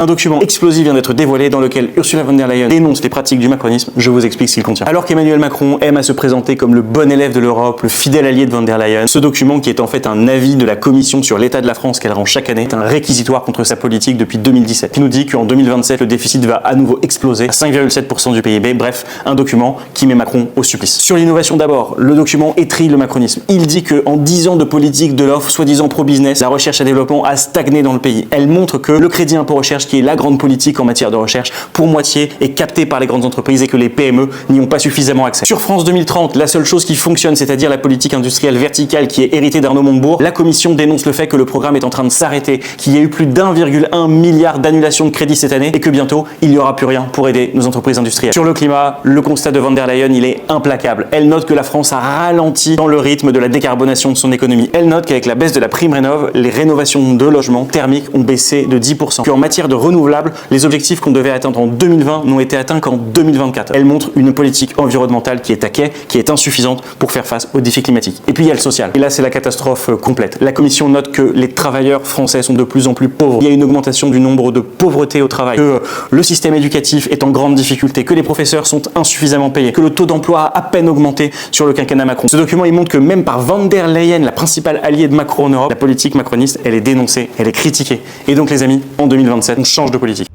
Un document explosif vient d'être dévoilé dans lequel Ursula von der Leyen dénonce les pratiques du macronisme. Je vous explique ce qu'il contient. Alors qu'Emmanuel Macron aime à se présenter comme le bon élève de l'Europe, le fidèle allié de von der Leyen, ce document, qui est en fait un avis de la Commission sur l'état de la France qu'elle rend chaque année, est un réquisitoire contre sa politique depuis 2017, qui nous dit qu'en 2027, le déficit va à nouveau exploser à 5,7% du PIB. Bref, un document qui met Macron au supplice. Sur l'innovation d'abord, le document étrille le macronisme. Il dit qu'en 10 ans de politique de l'offre soi-disant pro-business, la recherche et développement a stagné dans le pays. Elle montre que le crédit impôt recherche, qui est la grande politique en matière de recherche, pour moitié est capté par les grandes entreprises et que les PME n'y ont pas suffisamment accès. Sur France 2030, la seule chose qui fonctionne, c'est-à-dire la politique industrielle verticale qui est héritée d'Arnaud Montebourg, la Commission dénonce le fait que le programme est en train de s'arrêter, qu'il y a eu plus d'1,1 milliard d'annulations de crédits cette année et que bientôt, il n'y aura plus rien pour aider nos entreprises industrielles. Sur le climat, le constat de von der Leyen, il est implacable. Elle note que la France a ralenti dans le rythme de la décarbonation de son économie. Elle note qu'avec la baisse de la prime rénov', les rénovations de logements thermiques ont baissé de 10%. Qu'en matière de renouvelables, les objectifs qu'on devait atteindre en 2020 n'ont été atteints qu'en 2024. Elle montre une politique environnementale qui est à quai, qui est insuffisante pour faire face aux défis climatiques. Et puis il y a le social. Et là, c'est la catastrophe complète. La Commission note que les travailleurs français sont de plus en plus pauvres. Il y a une augmentation du nombre de pauvreté au travail, que le système éducatif est en grande difficulté, que les professeurs sont insuffisamment payés, que le taux d'emploi a à peine augmenté sur le quinquennat Macron. Ce document, il montre que même par von der Leyen, la principale alliée de Macron en Europe, la politique macroniste, elle est dénoncée, elle est critiquée. Et donc les amis, en 2027, on change de politique.